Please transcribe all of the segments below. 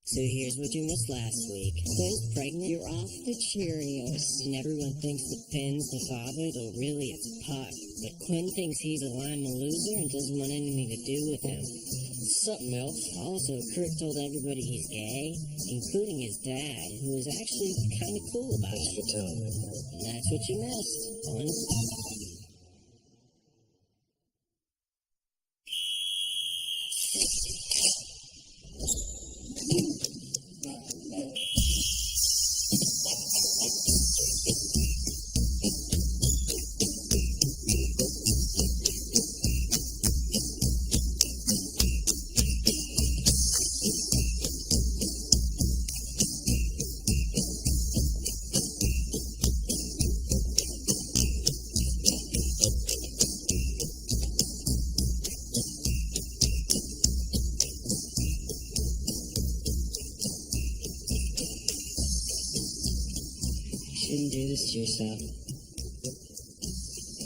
So here's what you missed last week. Quinn's pregnant, you're off the Cheerios. And everyone thinks that Finn's the father, though really it's Puck. But Quinn thinks he's a Lima loser and doesn't want anything to do with him. Sup, MILF? Also, Kurt told everybody he's gay, including his dad, who was actually kind of cool about it. Thanks for telling me. And that's what you missed. Shouldn't do this to yourself.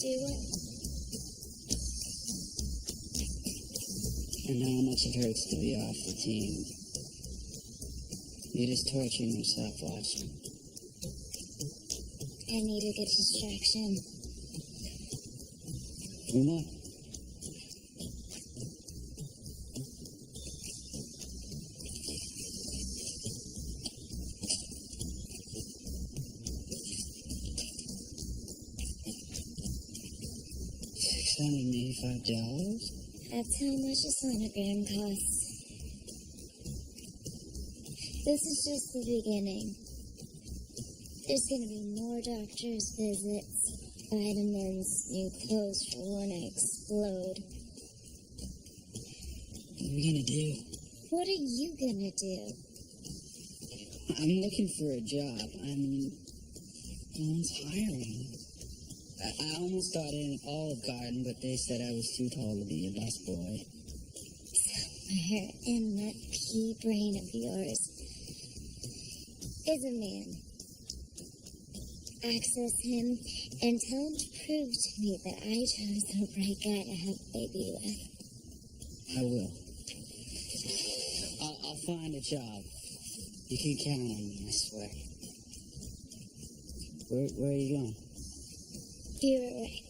Do what? I know how much it hurts to be off the team. You're just torturing yourself watching. I need a good distraction. From what? $685? That's how much a sonogram costs. This is just the beginning. There's gonna be more doctor's visits, vitamins, new clothes for when I explode. What are we gonna do? What are you gonna do? I'm looking for a job. I mean, no one's hiring. I almost got in Olive Garden, but they said I was too tall to be a busboy. Somewhere in that pea brain of yours is a man. Access him and tell him to prove to me that I chose the right guy to have a baby with. I will. I'll find a job. You can count on me, I swear. Where are you going? You were right.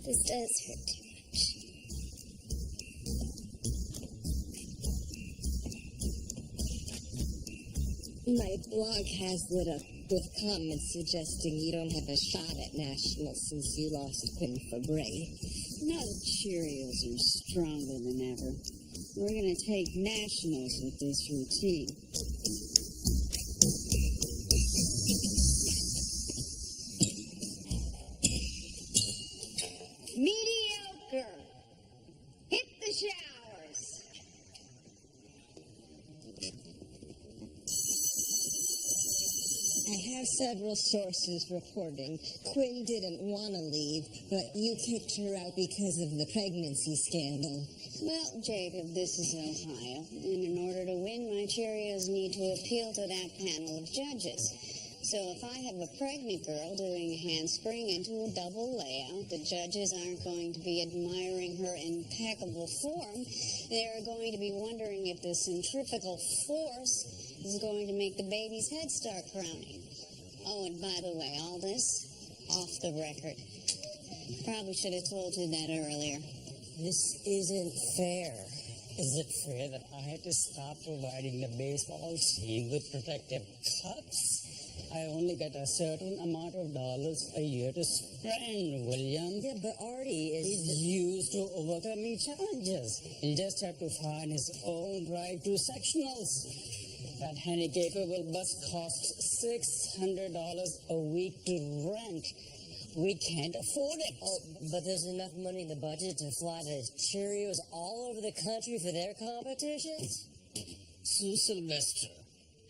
This does hurt too much. My blog has lit up with comments suggesting you don't have a shot at nationals since you lost Quinn for Bray. Now the Cheerios are stronger than ever. We're gonna take nationals with this routine. Mediocre. Hit the showers. I have several sources reporting Quinn didn't want to leave, but you kicked her out because of the pregnancy scandal. Well, Jacob, this is Ohio, and in order to win, my Cheerios need to appeal to that panel of judges. So if I have a pregnant girl doing a handspring into a double layout, the judges aren't going to be admiring her impeccable form. They're going to be wondering if the centrifugal force is going to make the baby's head start crowning. Oh, and by the way, all this off the record. Probably should have told you that earlier. This isn't fair. Is it fair that I had to stop providing the baseball team with protective cups? I only get a certain amount of dollars a year to spend, William. Yeah, but Artie is used to overcoming challenges. He just have to find his own drive to sectionals. That handicapable bus costs $600 a week to rent. We can't afford it. Oh, but there's enough money in the budget to fly to Cheerios all over the country for their competitions? Sue Sylvester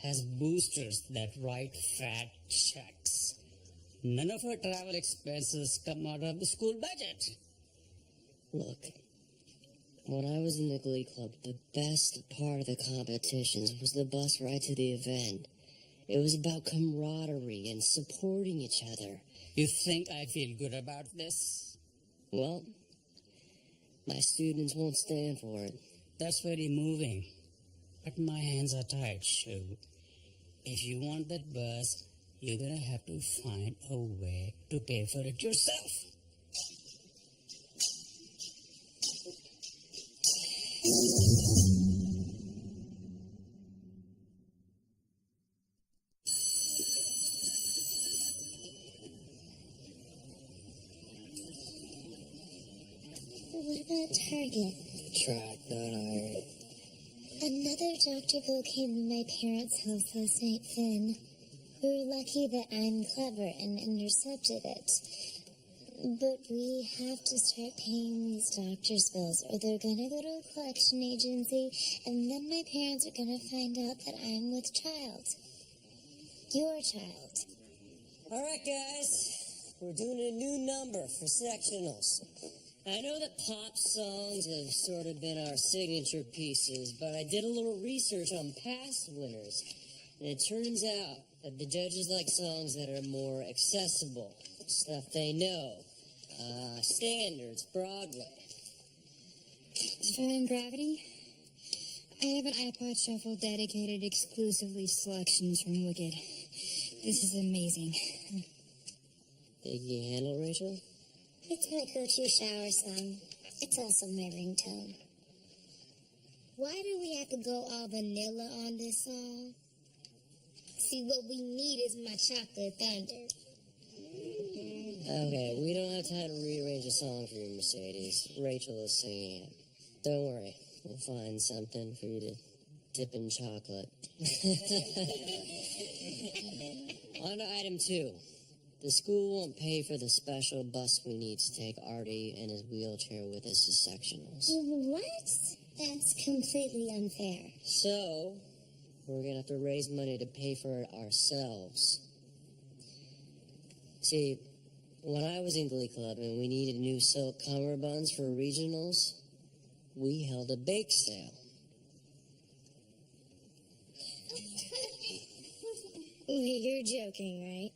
has boosters that write fat checks. None of her travel expenses come out of the school budget. Look, when I was in the Glee Club, the best part of the competitions was the bus ride to the event. It was about camaraderie and supporting each other. You think I feel good about this? Well, my students won't stand for it. That's very moving. But my hands are tied, Shu. If you want that bus, you're gonna have to find a way to pay for it yourself. What about Target? Track, not iron. Another Dr. Bill came to my parents' house last night, Finn. We were lucky that I'm clever and intercepted it. But we have to start paying these doctor's bills, or they're gonna go to a collection agency, and then my parents are gonna find out that I'm with child. Your child. All right, guys. We're doing a new number for sectionals. I know that pop songs have sort of been our signature pieces, but I did a little research on past winners, and it turns out that the judges like songs that are more accessible, stuff they know, standards, Broadway. Throwing Gravity? I have an iPod Shuffle dedicated exclusively to selections from Wicked. This is amazing. Think you can handle, Rachel? It's my go-to shower song. It's also my ringtone. Why do we have to go all vanilla on this song? See, what we need is my chocolate thunder. Okay, we don't have time to rearrange a song for you, Mercedes. Rachel is singing it. Don't worry, we'll find something for you to dip in chocolate. On to item 2. The school won't pay for the special bus we need to take Artie and his wheelchair with us to sectionals. What? That's completely unfair. So, we're gonna have to raise money to pay for it ourselves. See, when I was in Glee Club and we needed new silk cummerbunds for regionals, we held a bake sale. You're joking, right?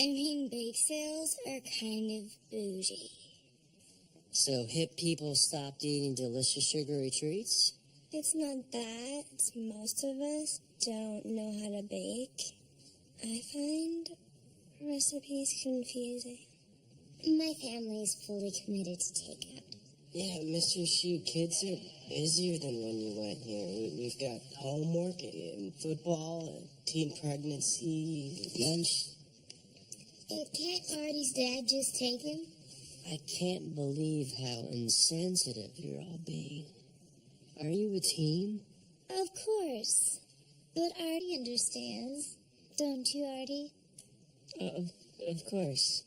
I mean, bake sales are kind of bougie. So hip people stopped eating delicious sugary treats? It's not that. It's most of us don't know how to bake. I find recipes confusing. My family's fully committed to takeout. Yeah, Mr. Shu, kids are busier than when you went here. We've got homework and football and teen pregnancy, lunch. Can't Artie's dad just take him? I can't believe how insensitive you're all being. Are you a team? Of course. But Artie understands. Don't you, Artie? Of course.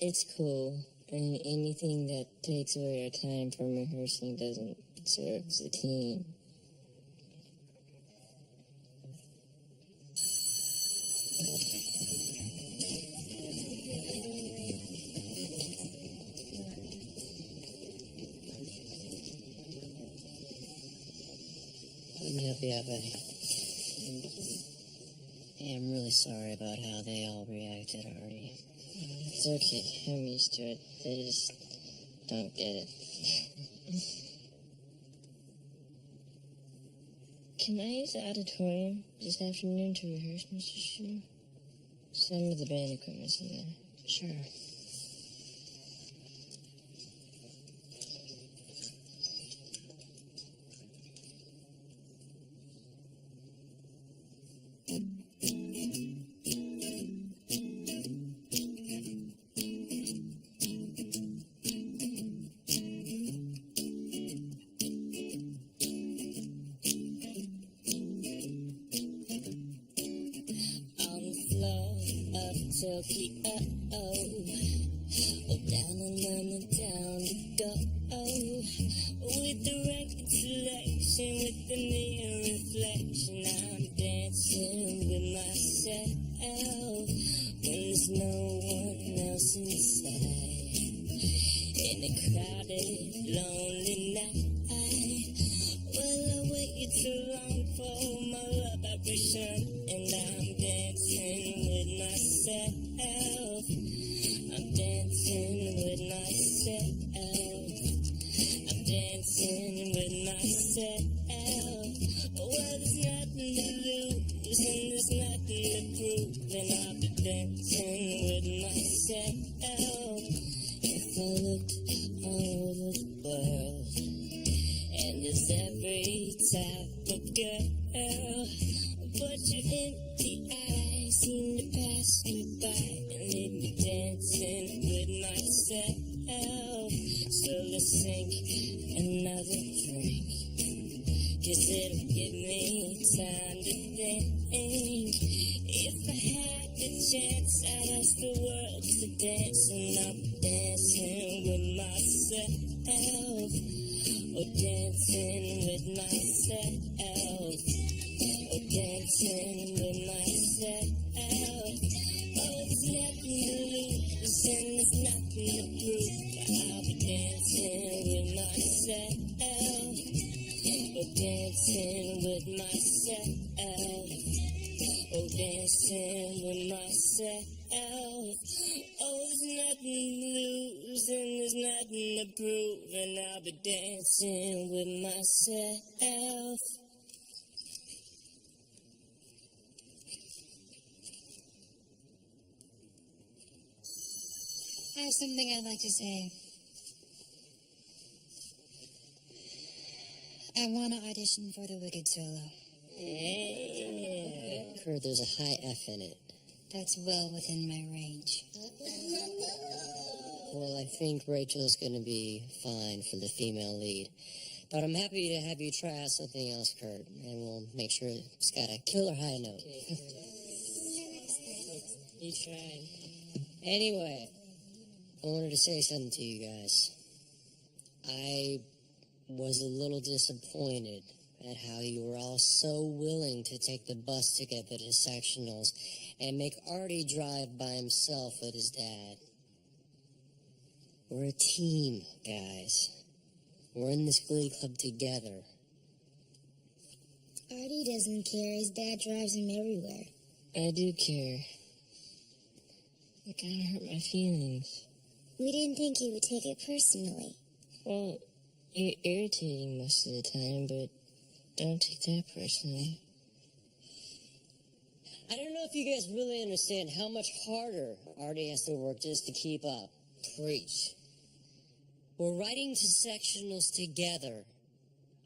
It's cool. And anything that takes away our time from rehearsing doesn't serve the team. Let me help you out, buddy. Hey, I'm really sorry about how they all reacted, Artie. It's okay. I'm used to it. They just don't get it. Can I use the auditorium this afternoon to rehearse, Mr. Shu? Some of the band equipment's in there. Sure. Tokyo, down and down to go. With the record selection, with the neon reflection, I'm dancing with myself when there's no one else inside. In a crowded, lonely night, well, I waited too long for my love vibration, and I'm dancing with myself. I'm dancing with myself. I'm dancing with myself. myself. Well, there's nothing to lose and there's nothing to prove, and I'll be dancing with myself. If I looked all over the world, and there's every type of girl, but your empty eyes seem to pass me by and leave me dancing with myself. So let's sink another drink, 'cause it'll give me time to think. If I had the chance, I'd ask the world to dance, and I'll be dancing with myself. Oh, dancing with myself. Oh, dancing with myself. Oh, there's nothing to lose and there's nothing to prove. I'll be dancing with myself. Oh, dancing with myself. Oh, dancing with myself. Oh, there's nothing to lose and there's nothing to prove, and I'll be dancing with myself. I have something I'd like to say. I want to audition for the Wicked solo. Yeah. Kurt, there's a high F in it. That's well within my range. Well, I think Rachel's going to be fine for the female lead. But I'm happy to have you try out something else, Kurt, and we'll make sure it's got a killer high note. You tried. Anyway, I wanted to say something to you guys. I was a little disappointed at how you were all so willing to take the bus together to sectionals and make Artie drive by himself with his dad. We're a team, guys. We're in this Glee club together. Artie doesn't care. His dad drives him everywhere. I do care. It kind of hurt my feelings. We didn't think you would take it personally. Well, you're irritating most of the time, but don't take that personally. I don't know if you guys really understand how much harder Artie has to work just to keep up. Preach. We're riding to sectionals together,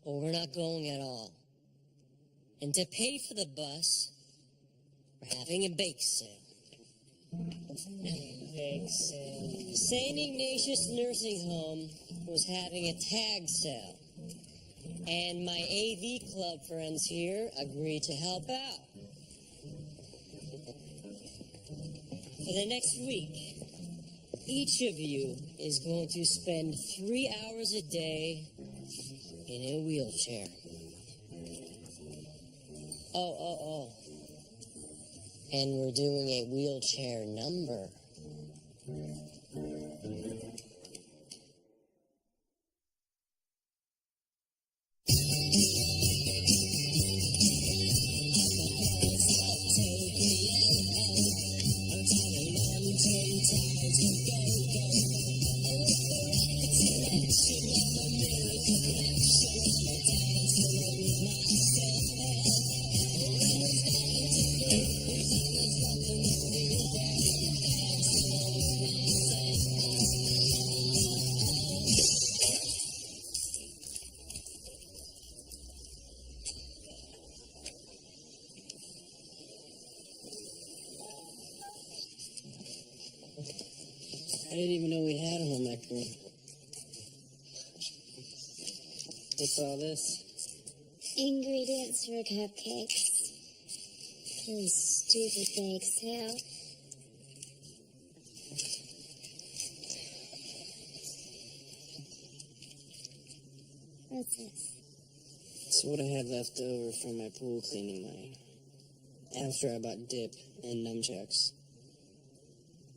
or we're not going at all. And to pay for the bus, we're having a bake sale. Bake sale. St. Ignatius Nursing Home was having a tag sale. And my AV club friends here agreed to help out. For the next week, each of you is going to spend 3 hours a day in a wheelchair. Oh. And we're doing a wheelchair number. I didn't even know we had a home ec room. What's all this? Ingredients for cupcakes. Really stupid bake sale. What's this? It's what I had left over from my pool cleaning money. After I bought dip and nunchucks.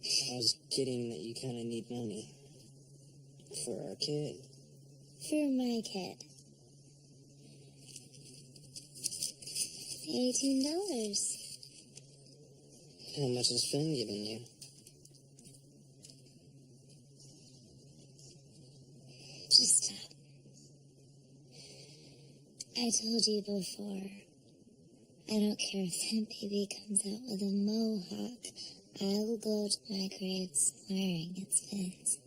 I was kidding that you kind of need money. For our kid. For my kid. $18. How much has Finn given you? Just stop. I told you before, I don't care if that baby comes out with a mohawk. I will go to my grave swearing its fins.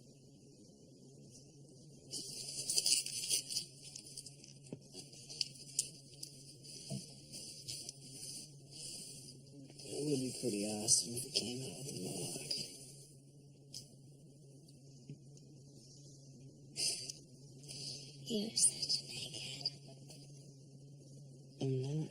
It would be pretty awesome if it came out with a mohawk. You're such an egghead. I'm not.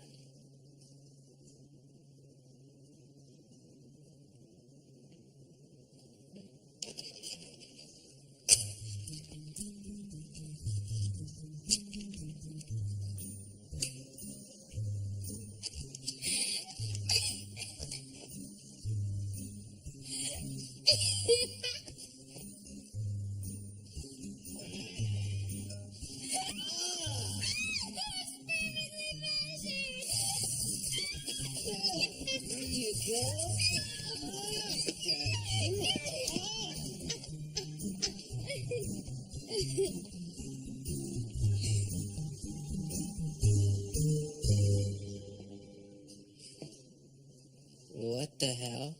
What the hell?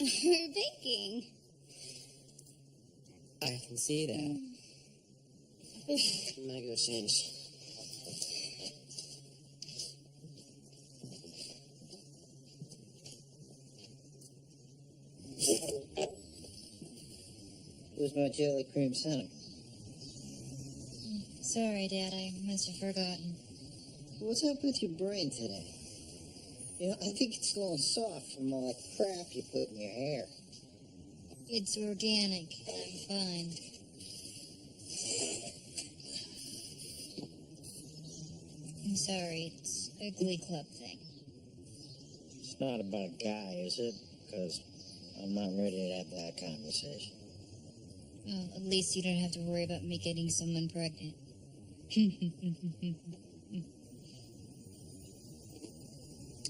We're baking. I can see that. I'm gonna go change. Where's my jelly cream center? Sorry, Dad, I must have forgotten. What's up with your brain today? You know, I think it's going soft from all that crap you put in your hair. It's organic. I'm fine. I'm sorry, it's a Glee Club thing. It's not about a guy, is it? Because I'm not ready to have that conversation. Well, at least you don't have to worry about me getting someone pregnant.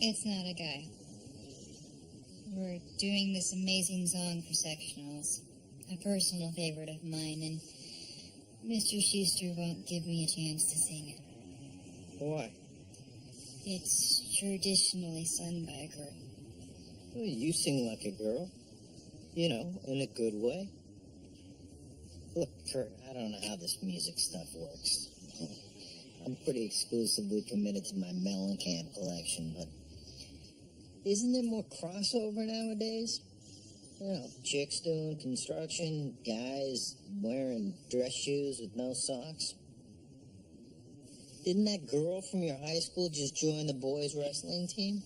It's not a guy. We're doing this amazing song for sectionals. A personal favorite of mine, and Mr. Schuster won't give me a chance to sing it. Why? It's traditionally sung by a girl. Well, you sing like a girl. You know, in a good way. Look, Kurt, I don't know how this music stuff works. I'm pretty exclusively committed to my Mellencamp collection, but isn't there more crossover nowadays? You know, chicks doing construction, guys wearing dress shoes with no socks. Didn't that girl from your high school just join the boys' wrestling team?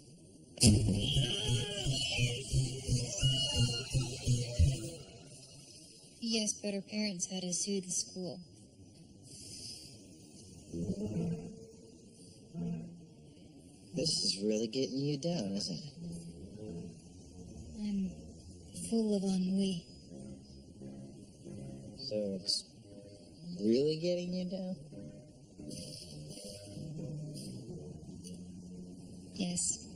Yes, but her parents had to sue the school. This is really getting you down, isn't it? I'm full of ennui. So it's really getting you down? Yes.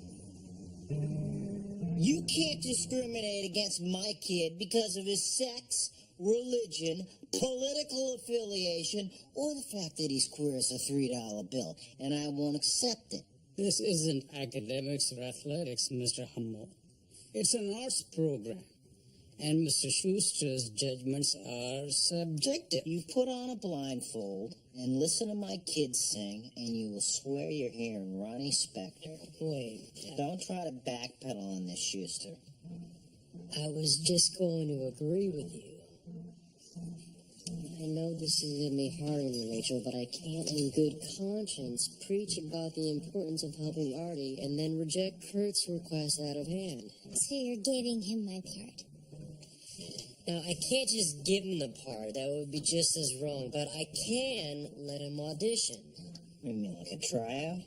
You can't discriminate against my kid because of his sex, religion, political affiliation, or the fact that he's queer as a $3 bill, and I won't accept it. This isn't academics or athletics, Mr. Hummel. It's an arts program. And Mr. Schuster's judgments are subjective. You put on a blindfold and listen to my kids sing, and you will swear you're hearing Ronnie Spector. Wait, don't try to backpedal on this, Schuster. I was just going to agree with you. I know this is going to be hard on you, Rachel, but I can't in good conscience preach about the importance of helping Artie and then reject Kurt's request out of hand. So you're giving him my part. Now, I can't just give him the part. That would be just as wrong. But I can let him audition. You mean like a tryout?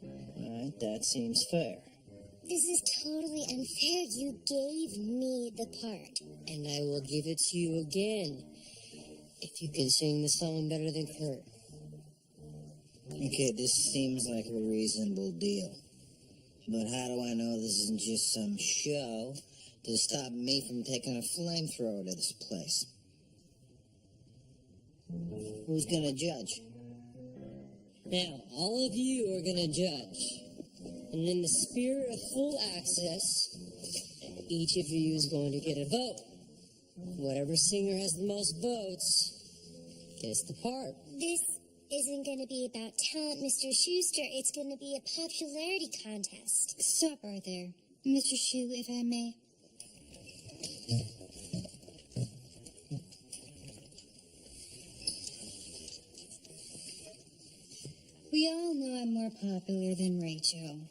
All right, that seems fair. This is totally unfair. You gave me the part. And I will give it to you again. If you can sing the song better than Kurt. Okay, this seems like a reasonable deal. But how do I know this isn't just some show to stop me from taking a flamethrower to this place. Who's gonna judge? Now, all of you are gonna judge. And in the spirit of full access, each of you is going to get a vote. Whatever singer has the most votes gets the part. This isn't going to be about talent, Mr. Schuster. It's going to be a popularity contest. Stop right there. Mr. Shu, if I may. We all know I'm more popular than Rachel.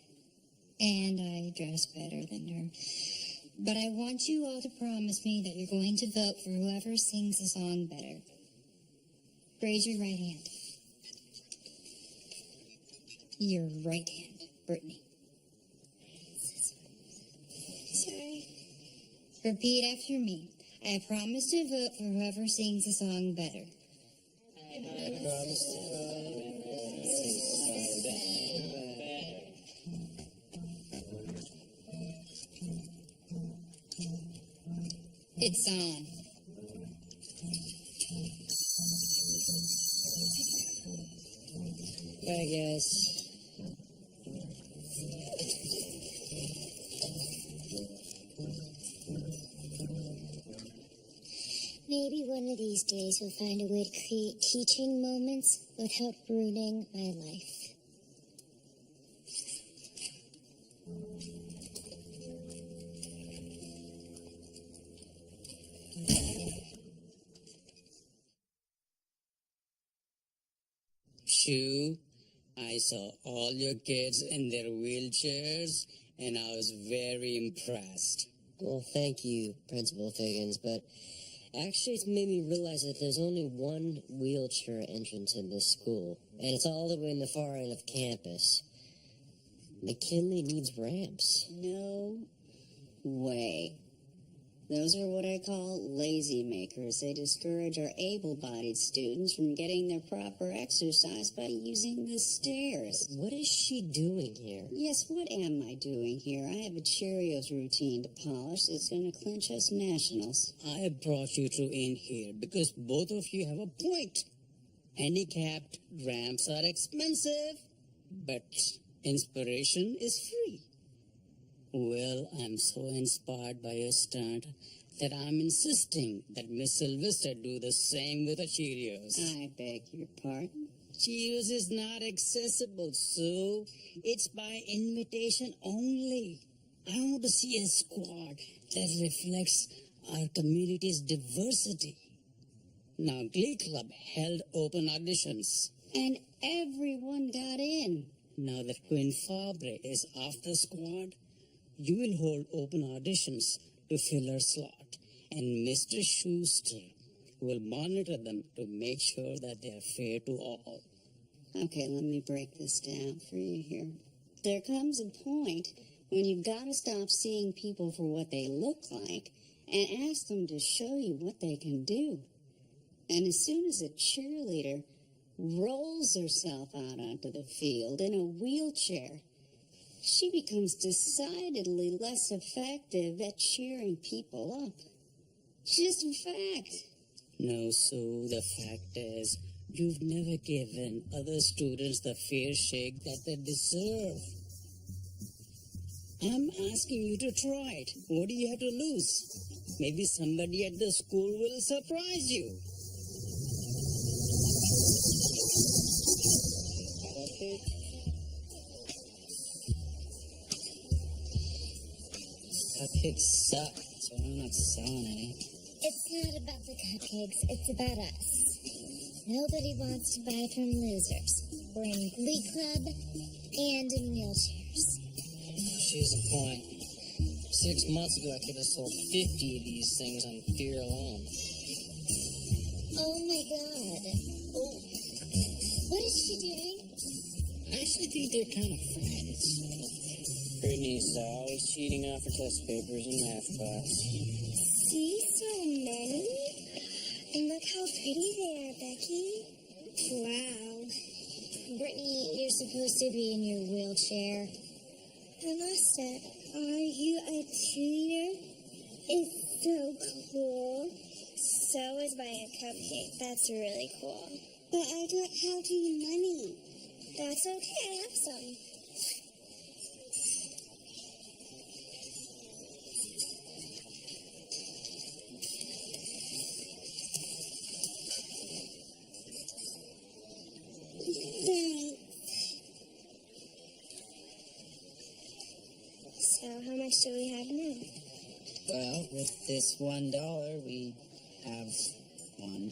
And I dress better than her. But I want you all to promise me that you're going to vote for whoever sings the song better. Raise your right hand. Your right hand, Brittany. Sorry. Repeat after me. I promise to vote for whoever sings the song better. I promise to sing the song better. It's on. Bye, guys. Maybe one of these days we'll find a way to create teaching moments without ruining my life. Shu, I saw all your kids in their wheelchairs, and I was very impressed. Well, thank you, Principal Figgins, but actually it's made me realize that there's only one wheelchair entrance in this school, and it's all the way in the far end of campus. McKinley needs ramps. No way. Those are what I call lazy makers. They discourage our able-bodied students from getting their proper exercise by using the stairs. What is she doing here? Yes, what am I doing here? I have a Cheerios routine to polish that's going to clinch us nationals. I brought you two in here because both of you have a point. Handicapped ramps are expensive, but inspiration is free. Well, I'm so inspired by your stunt that I'm insisting that Miss Sylvester do the same with the Cheerios. I beg your pardon? Cheerios is not accessible, Sue. It's by invitation only. I want to see a squad that reflects our community's diversity. Now, Glee Club held open auditions. And everyone got in. Now that Queen Fabre is off the squad, you will hold open auditions to fill her slot, and Mr. Schuster will monitor them to make sure that they are fair to all. Okay, let me break this down for you here. There comes a point when you've got to stop seeing people for what they look like and ask them to show you what they can do. And as soon as a cheerleader rolls herself out onto the field in a wheelchair, she becomes decidedly less effective at cheering people up. It's just a fact. No, Sue, the fact is, you've never given other students the fair shake that they deserve. I'm asking you to try it. What do you have to lose? Maybe somebody at the school will surprise you. Okay. Cupcakes suck, so I'm not selling any. It's not about the cupcakes, it's about us. Nobody wants to buy from losers. We're in Glee Club and in wheelchairs. She has a point. 6 months ago, I could have sold 50 of these things on fear alone. Oh my god. Oh. What is she doing? I actually think they're kind of friends. Brittany's always cheating off her test papers in math class. See so many? And look how pretty they are, Becky. Wow. Brittany, you're supposed to be in your wheelchair. I must it. Are you a cheater? so is buying a cupcake. That's really cool. But I don't have any money. That's okay, I have some. Thanks. So how much do we have now? Well, with this $1, we have $1.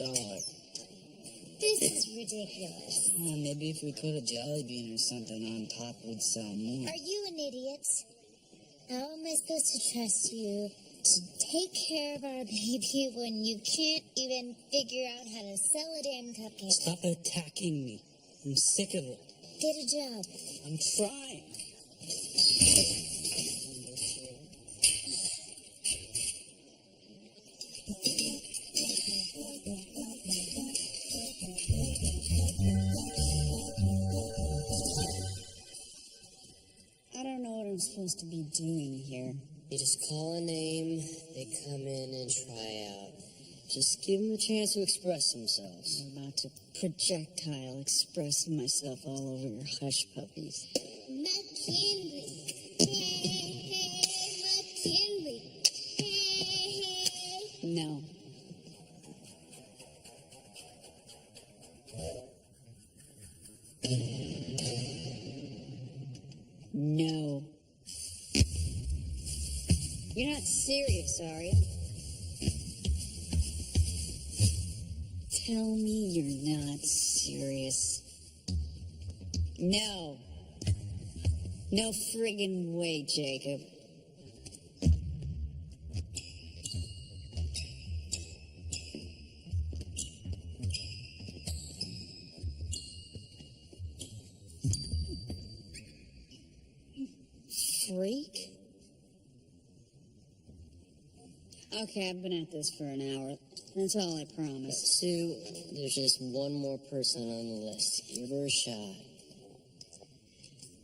This is ridiculous. Maybe if we put a jelly bean or something on top, we'd sell more. Are you an idiot? How am I supposed to trust you to take care of our baby when you can't even figure out how to sell a damn cupcake? Stop attacking me. I'm sick of it. Get a job. I'm trying. I don't know what I'm supposed to be doing here. You just call a name, they come in and try out. Just give them a chance to express themselves. I'm about to projectile express myself all over your hush puppies. McKinley. Hey, McKinley. Hey. No. No. You're not serious, are you? Tell me you're not serious. No. No friggin' way, Jacob. Freak? Okay, I've been at this for an hour. That's all I promise. Sue, there's just one more person on the list. Give her a shot.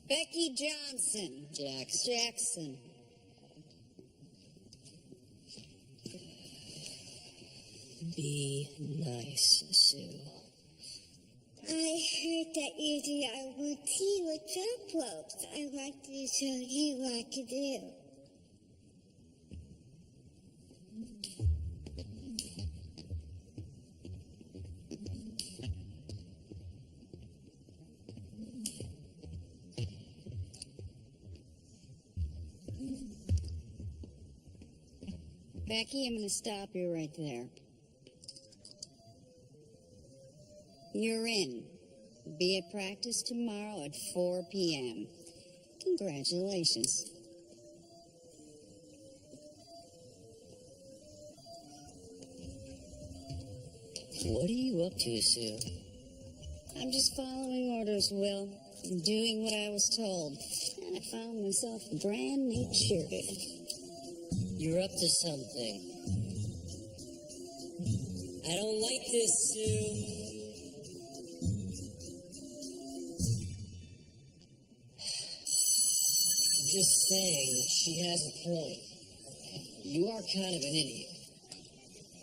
Becky Johnson. Jackson. Be nice, Sue. I heard that you do a routine with jump ropes. I want to show you what to do. Becky, I'm going to stop you right there. You're in. Be at practice tomorrow at 4 p.m. Congratulations. What are you up to, Sue? I'm just following orders, Will. I'm doing what I was told. And I found myself a brand new shirt. You're up to something. I don't like this, Sue. I'm just saying, she has a point. You are kind of an idiot.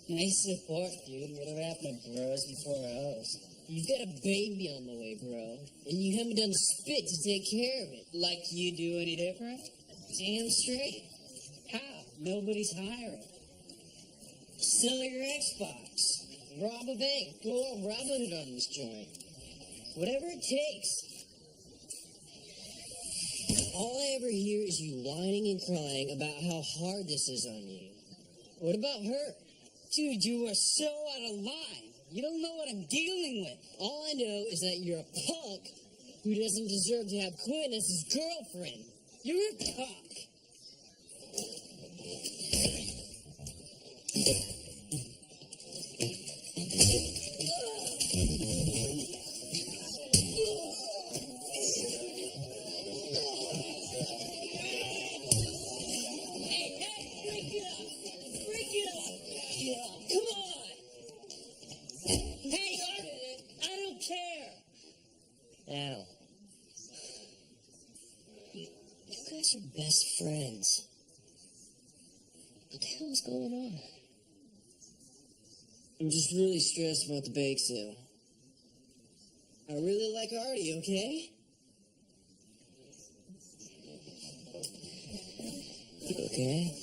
Nice support, dude. Whatever happened to bros before hoes? You've got a baby on the way, bro. And you haven't done spit to take care of it. Like you do any different? Damn straight. How? Nobody's hiring. Sell your Xbox. Rob a bank. Go on robbing it on this joint. Whatever it takes. All I ever hear is you whining and crying about how hard this is on you. What about her? Dude, you are so out of line. You don't know what I'm dealing with. All I know is that you're a punk who doesn't deserve to have Quinn as his girlfriend. You're a punk. Now, you guys are best friends. What the hell's going on? I'm just really stressed about the bake sale. I really like Artie, okay? Okay.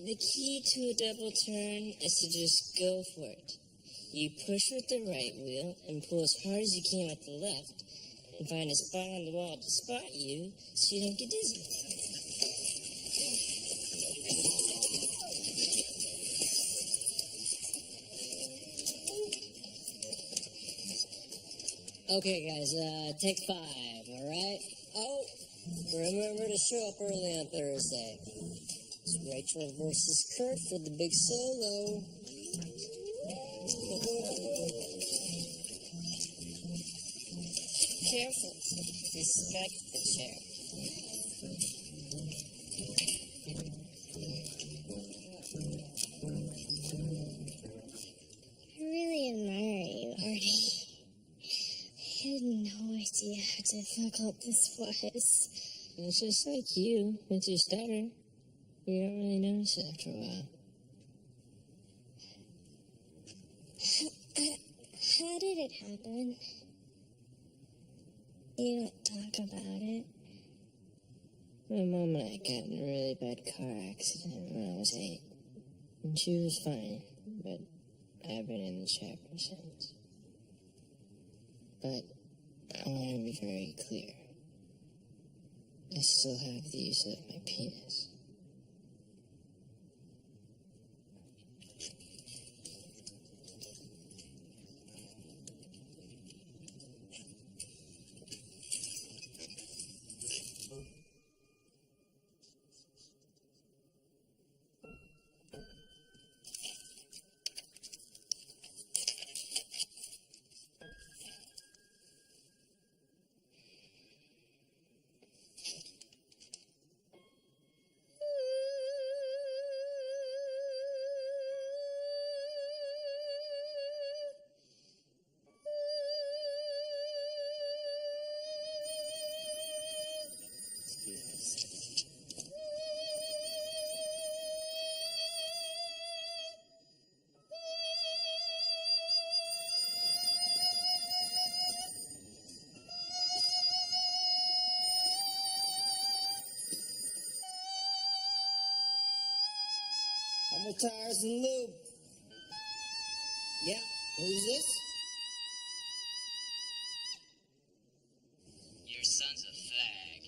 The key to a double turn is to just go for it. You push with the right wheel and pull as hard as you can with the left and find a spot on the wall to spot you so you don't get dizzy. Okay, guys, take 5, all right? Oh, remember to show up early on Thursday. It's Rachel versus Kurt for the big solo. Careful. Respect the chair. I really admire you, Artie. I had no idea how difficult this was. It's just like you. Once you stutter, you don't really notice it after a while. How did it happen? You don't talk about it. My mom and I got in a really bad car accident when I was 8. And she was fine, but I've been in the chair ever since. But I want to be very clear. I still have the use of my penis. I'm with tires and lube. Yeah, who's this? Your son's a fag.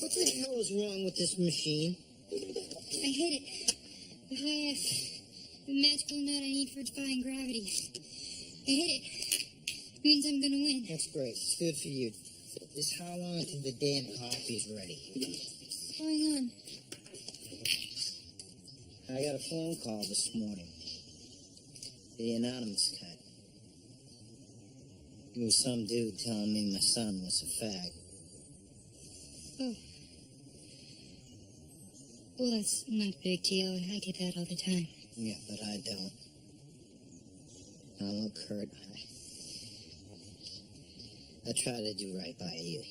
What the hell is wrong with this machine? I hit it. The high F. The magical note I need for defying gravity. I hit it. Means I'm gonna win. That's great. It's good for you. Just how long until the damn coffee's ready? Going on. I got a phone call this morning. The anonymous cut. It was some dude telling me my son was a fag. Oh. Well, that's not a big deal. I get that all the time. Yeah, but I don't. Now look, Kurt, I try to do right by you,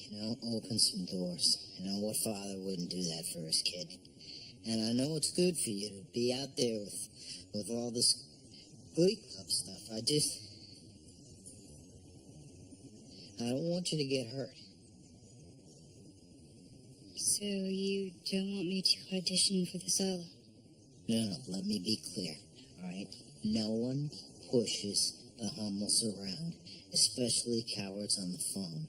open some doors. What father wouldn't do that for his kid? And I know it's good for you to be out there with all this Glee Club stuff. I don't want you to get hurt. So you don't want me to audition for the solo? No, let me be clear, all right? No one pushes the humbles around, especially cowards on the phone.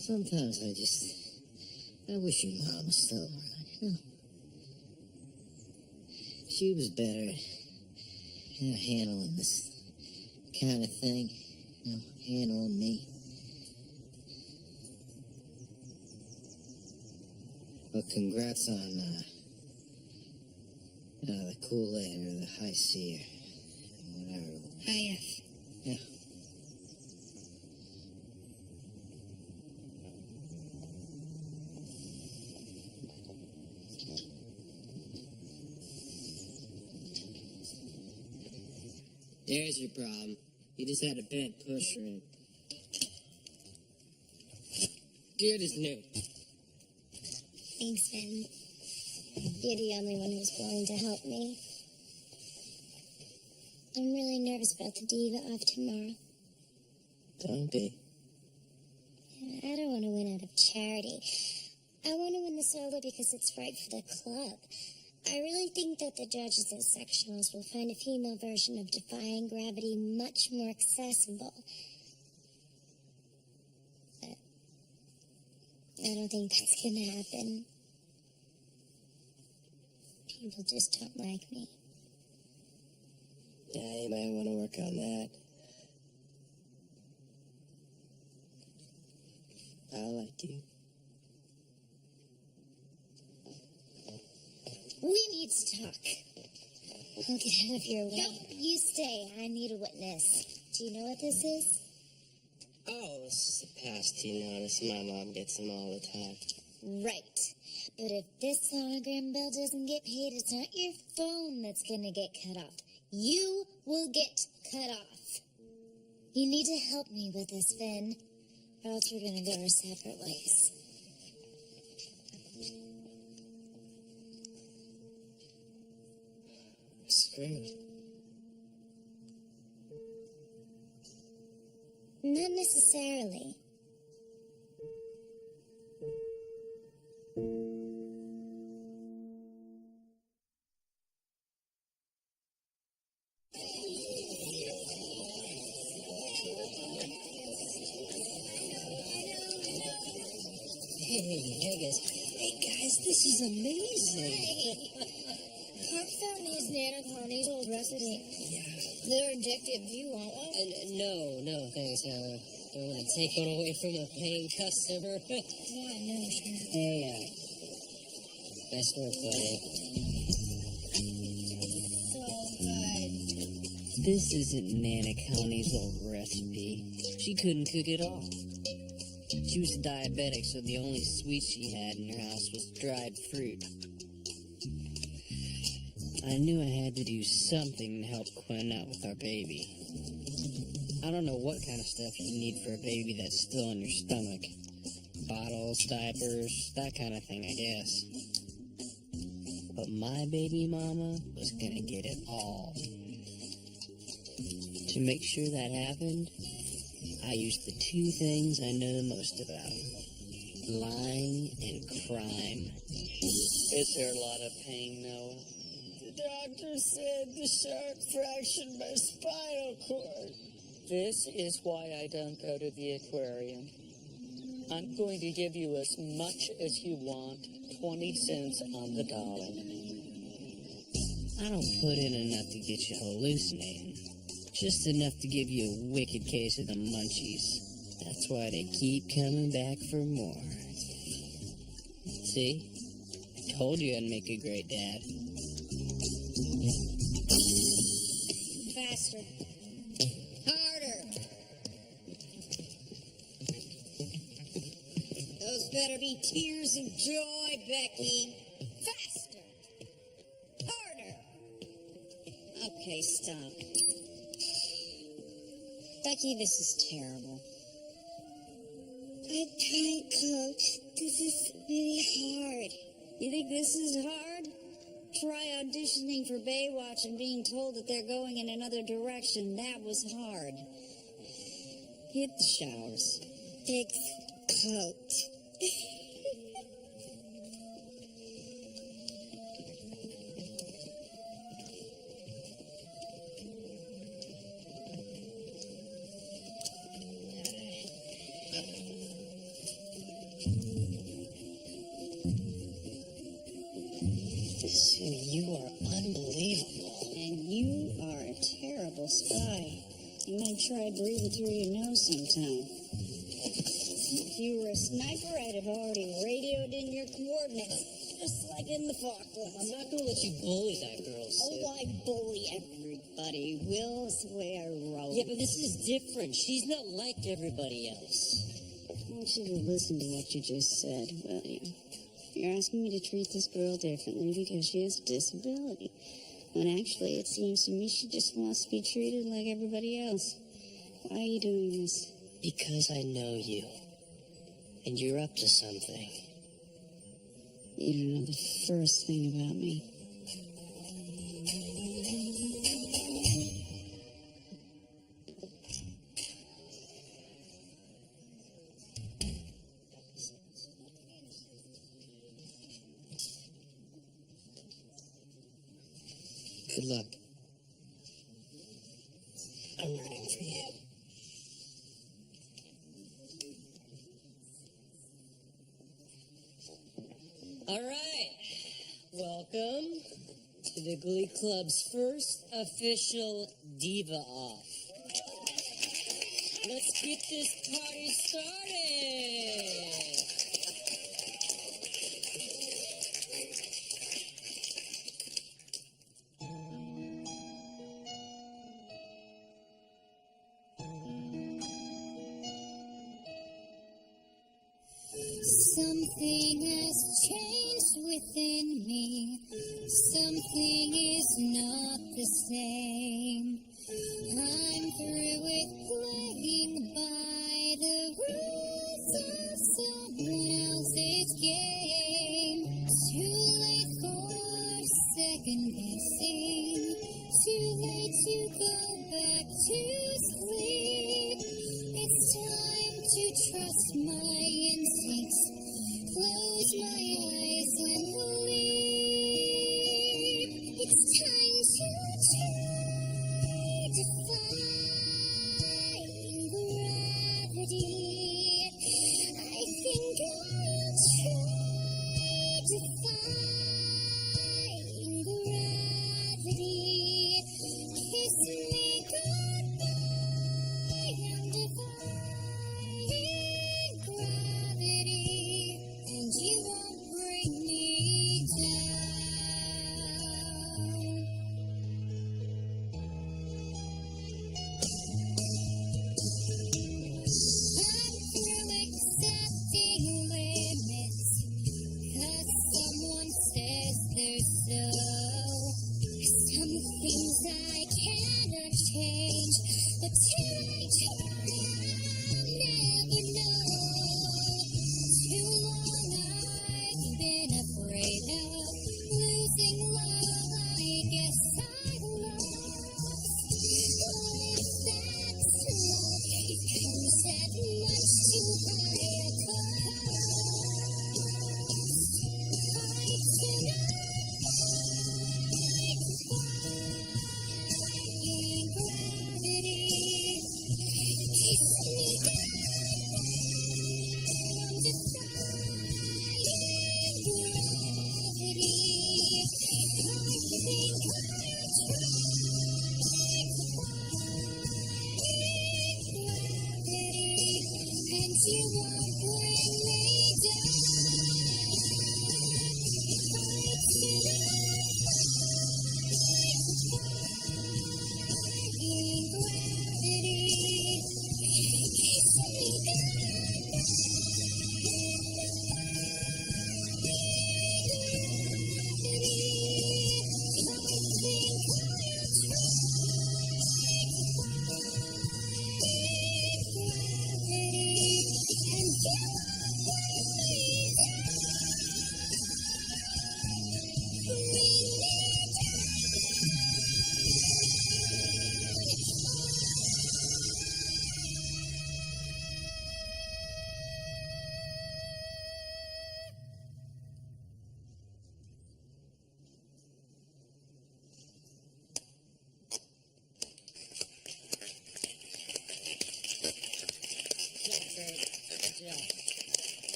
Sometimes I wish your mom was still around, She was better at, handling this kind of thing, handling me. But congrats on the Kool-Aid or the High C or whatever. high F. Yeah. There's your problem. You just had a bad pusher in. Good as new. Thanks, Finn. You're the only one who's willing to help me. I'm really nervous about the diva off tomorrow. Don't be. I don't want to win out of charity. I want to win the solo because it's right for the club. I really think that the judges at sectionals will find a female version of Defying Gravity much more accessible. But I don't think that's going to happen. People just don't like me. Yeah, you might want to work on that. I like you. We need to talk. I'll get out of your way. Nope, you stay. I need a witness. Do you know what this is? Oh, this is the pasty notice. My mom gets them all the time. Right. But if this sonogram bill doesn't get paid, it's not your phone that's gonna get cut off. You will get cut off. You need to help me with this, Finn, or else we're gonna go our separate ways. Screwed. Not necessarily. Hey guys, this is amazing. Mark found these nanoconies old recipe. Yeah. They're addictive. Do you want one? No, thanks. Don't want to take one away from a paying customer. Yeah, no, sure. Hey, nice work, buddy. So good. This isn't Nana Connie's old recipe. She couldn't cook at all. She was diabetic, so the only sweet she had in her house was dried fruit. I knew I had to do something to help Quinn out with our baby. I don't know what kind of stuff you need for a baby that's still in your stomach. Bottles, diapers, that kind of thing, I guess. But my baby mama was gonna get it all. To make sure that happened, I used the two things I know the most about. Lying and crime. Is there a lot of pain, Noah? The doctor said the shark fractured my spinal cord. This is why I don't go to the aquarium. I'm going to give you as much as you want, 20 cents on the dollar. I don't put in enough to get you hallucinating. Just enough to give you a wicked case of the munchies. That's why they keep coming back for more. See? I told you I'd make a great dad. Faster. Harder. Those better be tears of joy, Becky. Faster. Harder. Okay, stop. Becky, this is terrible. I tried, Coach. This is really hard. You think this is hard? Try auditioning for Baywatch and being told that they're going in another direction. That was hard. Hit the showers. Thanks, Coach. You are unbelievable. And you are a terrible spy. You might try breathing through your nose sometime. If you were a sniper, I'd have already radioed in your coordinates. just like in the Falklands. I'm not gonna let you bully that girl, Sue. Oh, I bully everybody. Will's the way I roll. Yeah, but this is different. She's not like everybody else. I want you to listen to what you just said, will you? You're asking me to treat this girl differently because she has a disability. When actually, it seems to me she just wants to be treated like everybody else. Why are you doing this? Because I know you. And you're up to something. You don't know the first thing about me. Good luck. I'm rooting for you. All right. Welcome to the Glee Club's first official Diva Off. Let's get this party started. Something has changed within me. Something is not the same. I'm through with playing by the rules of someone else's game. Too late for second guessing. Too late to go back to sleep. It's time to trust my instincts. Close my eyes and believe. It's time to try to find gravity. I think I'll try to find gravity. Kiss me goodbye. I'm defying gravity. And you won't bring me down. I'm through accepting limits, 'cause someone says they're so. Some things I cannot change, but till I try, I'll never know. Too long I've been afraid of losing love. I guess I lost. What if that's love? It comes at much too high a cost. I cannot find gravity. Kiss me down, defying gravity. I think I'll try to find gravity, and you won't bring me down. I cannot find gravity. Kiss me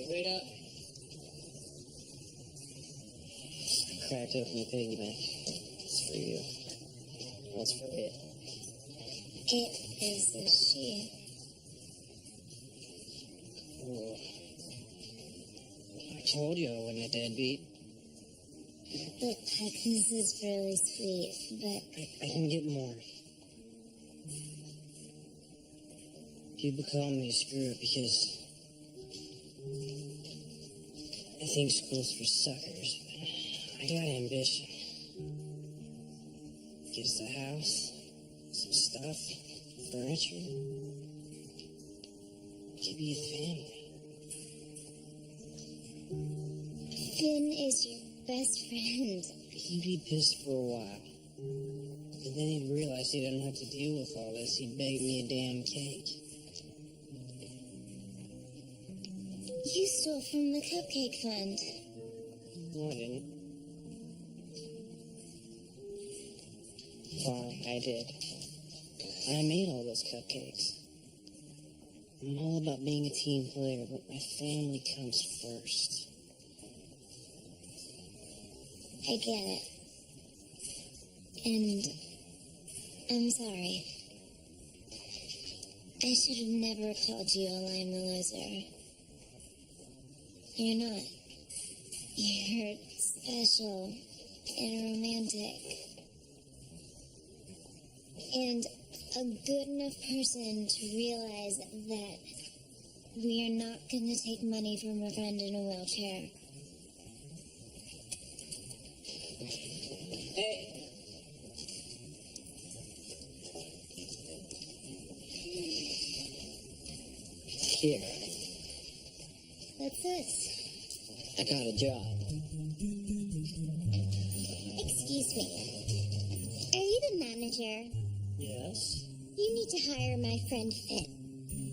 Wait up. Cracked open the piggy bank. It's for you. That's for it. It is a she. Oh. I told you I wasn't a deadbeat. Look, this is really sweet, but I can get more. People call me a screw-up because I think school's for suckers, but I got ambition. Get us a house, some stuff, furniture. Give me a family. Finn is your best friend. He'd be pissed for a while. But then he'd realize he didn't have to deal with all this. He'd bake me a damn cake. You stole from the cupcake fund. No, I didn't. Fine, I did. I made all those cupcakes. I'm all about being a team player, but my family comes first. I get it. And I'm sorry. I should have never called you a lime loser. You're not. You're special and romantic. And a good enough person to realize that we are not going to take money from a friend in a wheelchair. Hey, Here, What's this? I got a job. Excuse me. Are you the manager? Yes? You need to hire my friend Finn.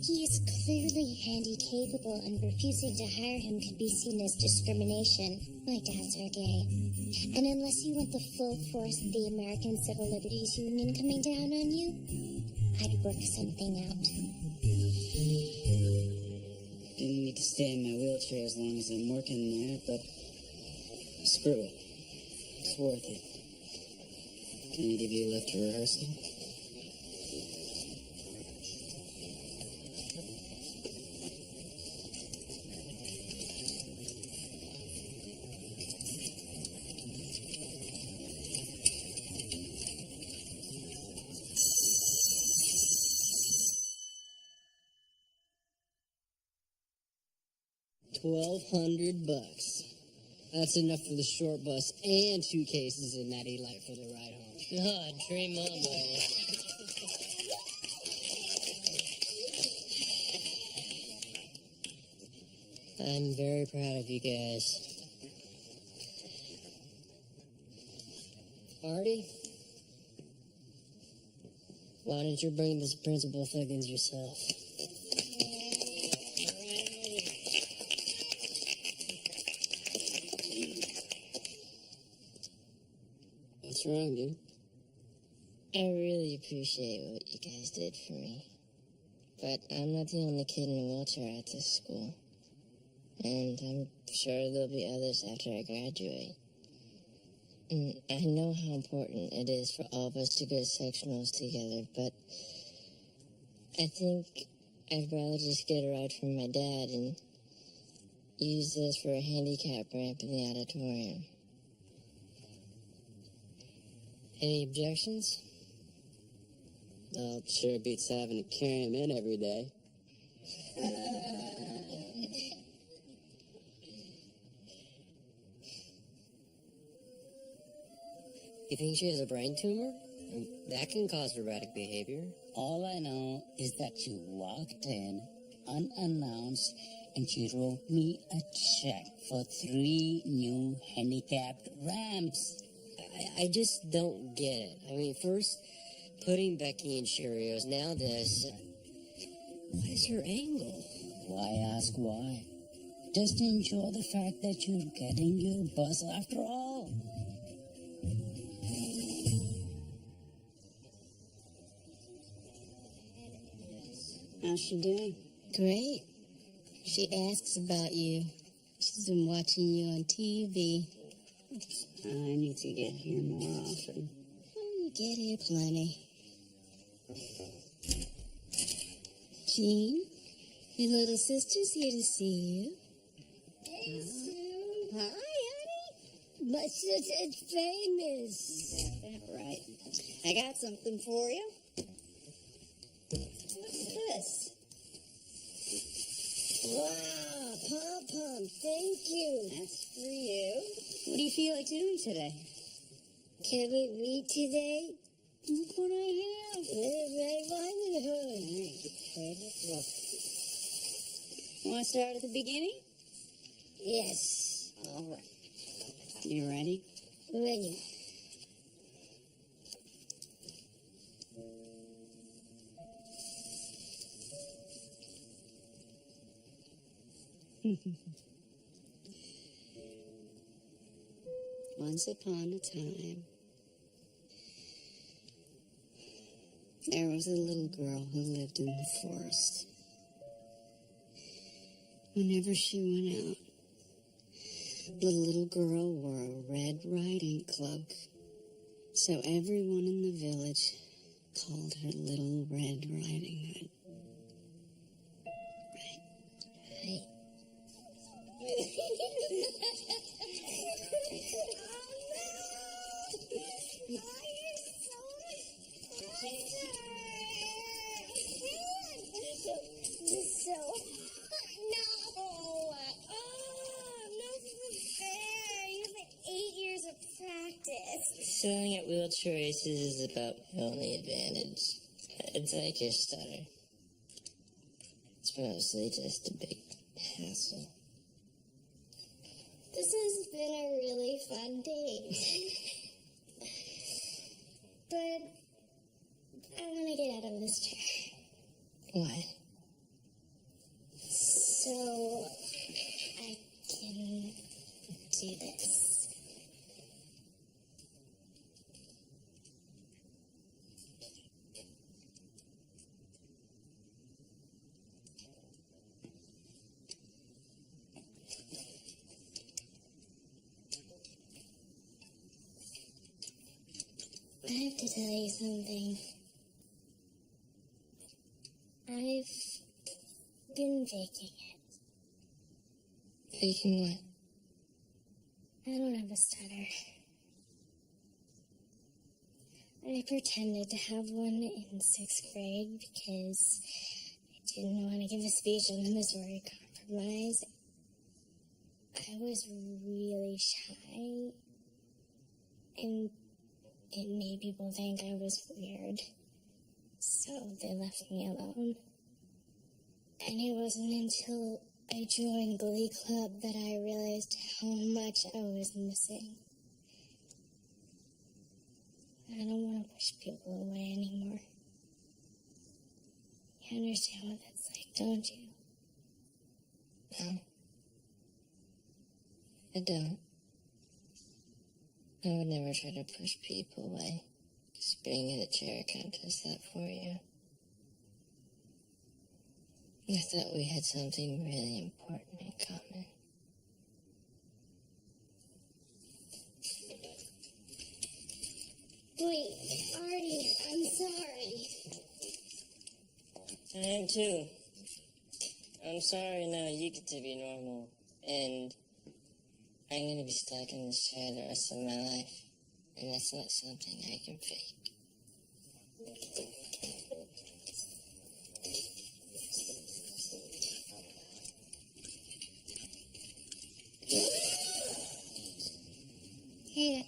He is clearly handy capable, and refusing to hire him could be seen as discrimination. My dads are gay. And unless you want the full force of the American Civil Liberties Union coming down on you, I'd work something out. didn't need to stay in my wheelchair as long as I'm working there, but screw it. It's worth it. Can I give you a lift to rehearsal? $1,200. That's enough for the short bus and 2 cases of Natty Light for the ride home. Oh, dream on, boy. I'm very proud of you guys. Artie? Why don't you bring this Principal Thiggins yourself? What's wrong, dude? I really appreciate what you guys did for me. But I'm not the only kid in a wheelchair at this school. And I'm sure there'll be others after I graduate. And I know how important it is for all of us to go to sectionals together, but I think I'd rather just get a ride from my dad and use this for a handicap ramp in the auditorium. Any objections? Well, it sure beats having to carry him in every day. You think she has a brain tumor? That can cause erratic behavior. All I know is that you walked in unannounced and she wrote me a check for 3 new handicapped ramps. I just don't get it. I mean, first putting Becky in Cheerios, now this. What is her angle? Why ask why? Just enjoy the fact that you're getting your bus after all. How's she doing? Great. She asks about you. She's been watching you on TV. I need to get here more often. You get here plenty. Jean, your little sister's here to see you. Hey, Sue. Hi, honey. My sister's famous. That's right. I got something for you. What's this? Wow, Pom-Pom, thank you. That's for you. What do you feel like doing today? Can we read today? Look what I have. Red Riding Hood. All right, take a look. Want to start at the beginning? Yes, All right. You ready? ready. Once upon a time, there was a little girl who lived in the forest. Whenever she went out, the little girl wore a red riding cloak, so everyone in the village called her Little Red Riding Hood. Right. Selling at wheelchair races is about my only advantage. It's like your stutter. It's mostly just a big hassle. This has been a really fun date. But I want to get out of this chair. Why? So I can do this. I have to tell you something. I've been faking it. Faking what? I don't have a stutter. I pretended to have one in 6th grade because I didn't want to give a speech on the Missouri Compromise. I was really shy, and it made people think I was weird, so they left me alone. And it wasn't until I joined Glee Club that I realized how much I was missing. I don't want to push people away anymore. You understand what that's like, don't you? No. I don't. I would never try to push people away. Just being in a chair can't does that for you. I thought we had something really important in common. Wait, Artie, I'm sorry. I am too. I'm sorry now you get to be normal. And I'm gonna be stuck in this chair the rest of my life. And that's not something I can fake. Hey,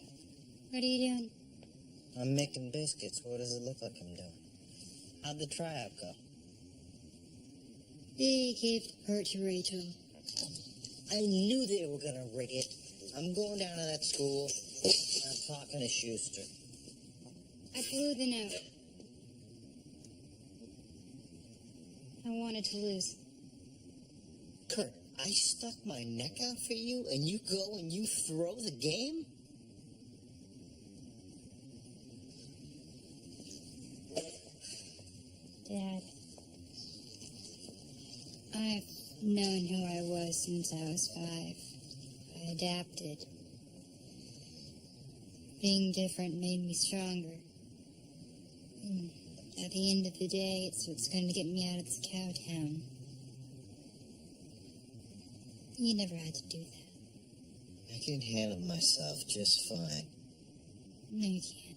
what are you doing? I'm making biscuits. What does it look like I'm doing? How'd the tryout go? They gave the part to Rachel. I knew they were gonna rig it. I'm going down to that school. And I'm talking to Schuster. I blew the note. I wanted to lose. Kurt, I stuck my neck out for you, and you go and you throw the game? Dad, I've known who I was since I was 5. I adapted. Being different made me stronger. At the end of the day, it's what's going to get me out of this cow town. You never had to do that. I can handle myself just fine. No, you can't.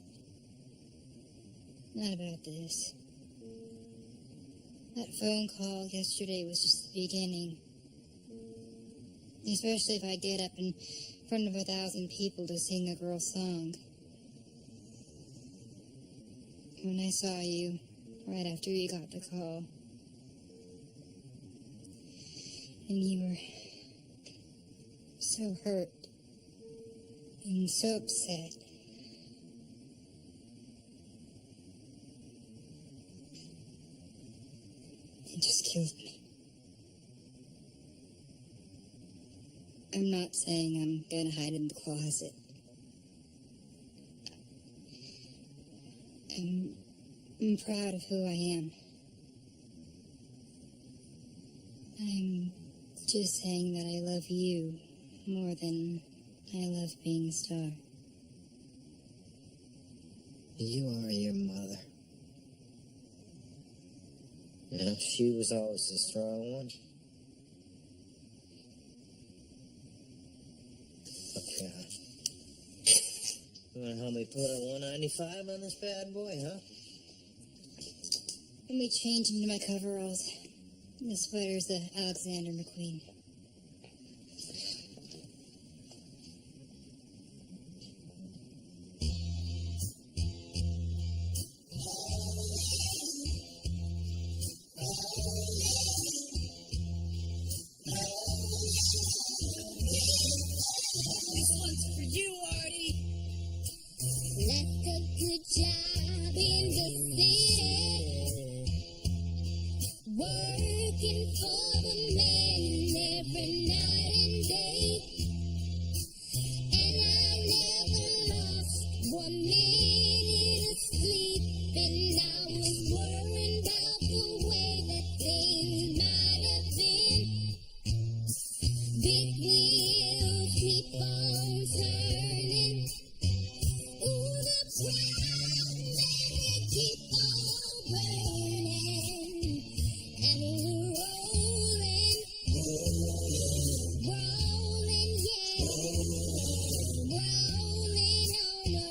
Not about this. That phone call yesterday was just the beginning. Especially if I get up in front of 1,000 people to sing a girl's song. When I saw you, right after you got the call, and you were so hurt and so upset. It just killed me. I'm not saying I'm gonna hide in the closet. I'm proud of who I am. I'm just saying that I love you more than I love being a star. You are your mother. You know, she was always the strong one. Okay. You wanna help me put a 195 on this bad boy, huh? Let me change into my coveralls. The sweater's the Alexander McQueen. This one's for you, Artie. Left a good job in the city, working for the man every night and day. And I never lost 1 minute of sleep, and I was worried about the way that things might have been. Big wheels keep on turning. Ooh, the brown they keep on burning. And we're rolling, yeah, rolling on the